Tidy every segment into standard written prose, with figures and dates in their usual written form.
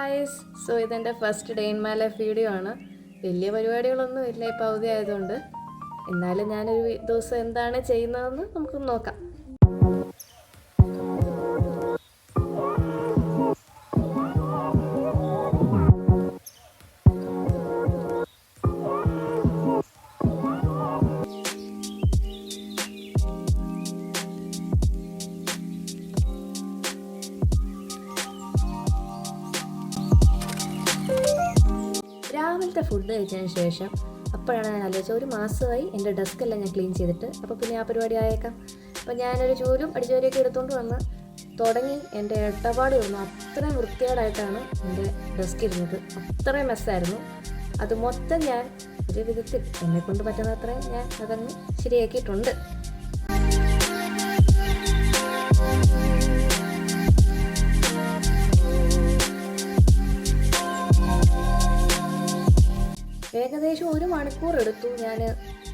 Guys, so ഇതെൻ്റെ first day in my life video ആണ്. വലിയ പരിപാടികളൊന്നും ഇല്ല ഇപ്പോൾ അവധി ആയതുകൊണ്ട്. എന്നാലും ഞാനൊരു ദിവസം എന്താണ് ചെയ്യുന്നതെന്ന് നമുക്ക് നോക്കാം. രാവിലത്തെ ഫുഡ് കഴിച്ചതിന് ശേഷം അപ്പോഴാണ് ഞാൻ ആലോചിച്ചത്, ഒരു മാസമായി എൻ്റെ ഡെസ്കെല്ലാം ഞാൻ ക്ലീൻ ചെയ്തിട്ട്, അപ്പോൾ പിന്നെ ആ പരിപാടി ആയേക്കാം. അപ്പോൾ ഞാനൊരു ചൂലും അടിച്ചുവാരിയൊക്കെ എടുത്തുകൊണ്ട് വന്ന് തുടങ്ങി. എൻ്റെ ഇടപാട് വന്നു. അത്രയും വൃത്തികേടായിട്ടാണ് എൻ്റെ ഡെസ്ക് ഇരുന്നത്. അത്രയും മെസ്സായിരുന്നു. അത് മൊത്തം ഞാൻ ഒരു വിധത്തിൽ എന്നെക്കൊണ്ട് പറ്റുന്ന അത്രയും ഞാൻ അതങ്ങ് ശരിയാക്കിയിട്ടുണ്ട്. ഏകദേശം 1 മണിക്കൂർ എടുത്തു ഞാൻ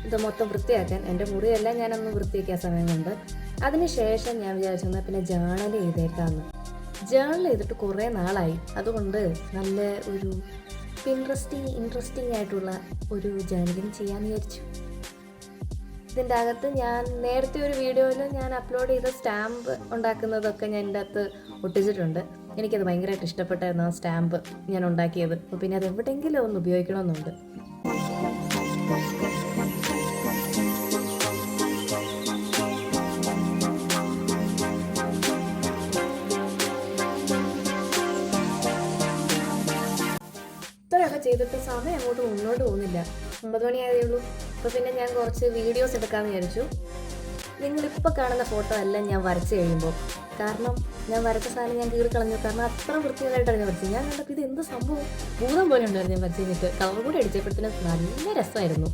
ഇത് മൊത്തം വൃത്തിയാക്കാൻ. എൻ്റെ മുറിയെല്ലാം ഞാനൊന്ന് വൃത്തിയാക്കിയ സമയം കൊണ്ട്. അതിനുശേഷം ഞാൻ വിചാരിച്ചെന്നാൽ പിന്നെ ജേർണൽ ചെയ്തേക്കാമെന്ന്. ജേർണൽ ചെയ്തിട്ട് കുറേ നാളായി. അതുകൊണ്ട് നല്ല ഒരു ഇൻട്രസ്റ്റിംഗ് ആയിട്ടുള്ള ഒരു ജേർണലിങ് ചെയ്യാമെന്ന് വിചാരിച്ചു. ഇതിൻ്റെ അകത്ത് ഞാൻ നേരത്തെ ഒരു വീഡിയോയിൽ ഞാൻ അപ്ലോഡ് ചെയ്ത സ്റ്റാമ്പ് ഉണ്ടാക്കുന്നതൊക്കെ ഞാൻ ഇതിൻ്റെ അകത്ത് ഒട്ടിച്ചിട്ടുണ്ട്. എനിക്കത് ഭയങ്കരമായിട്ട് ഇഷ്ടപ്പെട്ടായിരുന്നു ആ സ്റ്റാമ്പ് ഞാൻ ഉണ്ടാക്കിയത്. അപ്പോൾ പിന്നെ അത് എവിടെയെങ്കിലും ഒന്ന് ഉപയോഗിക്കണമെന്നുണ്ട്. ഇത്രയൊക്കെ ചെയ്തിട്ട് സമയം അങ്ങോട്ട് മുന്നോട്ട് പോകുന്നില്ല. 9 മണിയായതേ ഉള്ളൂ. അപ്പോൾ പിന്നെ ഞാൻ കുറച്ച് വീഡിയോസ് എടുക്കാമെന്ന് വിചാരിച്ചു. നിങ്ങളിപ്പോൾ കാണുന്ന ഫോട്ടോ എല്ലാം ഞാൻ വരച്ച് കഴിയുമ്പോൾ, കാരണം ഞാൻ വരച്ച സാധനം ഞാൻ കീറി കളഞ്ഞു. കാരണം അത്ര വൃത്തികേടായിട്ടാണ് ഞാൻ വരച്ചത്. ഞാൻ കണ്ടപ്പോൾ ഇത് എന്ത് സംഭവം, ഭൂതം പോലെ ഉണ്ടായിരുന്നു ഞാൻ വരച്ച് കഴിഞ്ഞിട്ട്. കളർ കൂടി അടിച്ചപ്പോഴത്തേനും നല്ല രസമായിരുന്നു.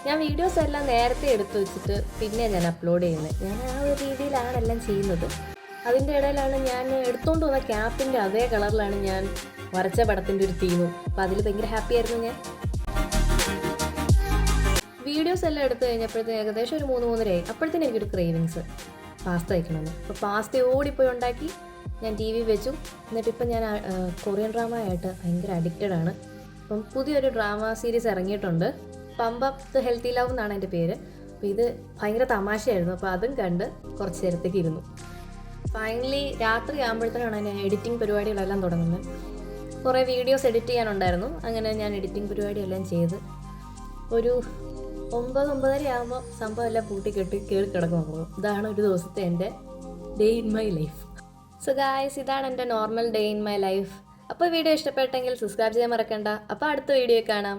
ഞാൻ വീഡിയോസ് എല്ലാം നേരത്തെ എടുത്തു വെച്ചിട്ട് പിന്നെ ഞാൻ അപ്ലോഡ് ചെയ്യുന്നത്. ഞാൻ ആ ഒരു രീതിയിലാണ് എല്ലാം ചെയ്യുന്നത്. അതിൻ്റെ ഇടയിലാണ് ഞാൻ എടുത്തുകൊണ്ട് വന്ന ക്യാപ്പിൻ്റെ അതേ കളറിലാണ് ഞാൻ വരച്ച പടത്തിൻ്റെ ഒരു തീമും. അപ്പോൾ അതിൽ ഭയങ്കര ഹാപ്പി ആയിരുന്നു ഞാൻ. വീഡിയോസ് എല്ലാം എടുത്തു കഴിഞ്ഞപ്പോഴത്തേന് ഏകദേശം ഒരു 3-3:30 അപ്പോഴത്തേനും എനിക്കൊരു ക്രേവിങ്സ്, പാസ്ത വയ്ക്കണമെന്ന്. അപ്പോൾ പാസ്ത ഓടിപ്പോയി ഉണ്ടാക്കി ഞാൻ TV വെച്ചു. എന്നിട്ടിപ്പോൾ ഞാൻ കൊറിയൻ ഡ്രാമ ആയിട്ട് ഭയങ്കര അഡിക്റ്റഡ് ആണ്. അപ്പം പുതിയൊരു ഡ്രാമ സീരീസ് ഇറങ്ങിയിട്ടുണ്ട്. Pump up the healthy love എന്നാണ് എൻ്റെ പേര്. അപ്പോൾ ഇത് ഭയങ്കര തമാശയായിരുന്നു. അപ്പോൾ അതും കണ്ട് കുറച്ച് നേരത്തേക്ക് ഇരുന്നു. ഫൈനലി രാത്രി ആകുമ്പോഴത്തേനാണ് ഞാൻ എഡിറ്റിംഗ് പരിപാടികളെല്ലാം തുടങ്ങുന്നത്. കുറേ വീഡിയോസ് എഡിറ്റ് ചെയ്യാനുണ്ടായിരുന്നു. അങ്ങനെ ഞാൻ എഡിറ്റിംഗ് പരിപാടിയെല്ലാം ചെയ്ത് ഒരു 9-9:30 ആകുമ്പോൾ സംഭവം എല്ലാം പൂട്ടിക്കെട്ടി കയറി കിടക്കുമ്പോൾ ഇതാണ് ഒരു ദിവസത്തെ എൻ്റെ day in my life. So guys, ഇതാണ് എൻ്റെ normal day in my life. അപ്പോൾ വീഡിയോ ഇഷ്ടപ്പെട്ടെങ്കിൽ സബ്സ്ക്രൈബ് ചെയ്യാൻ മറക്കണ്ട. അപ്പോൾ അടുത്ത വീഡിയോ കാണാം.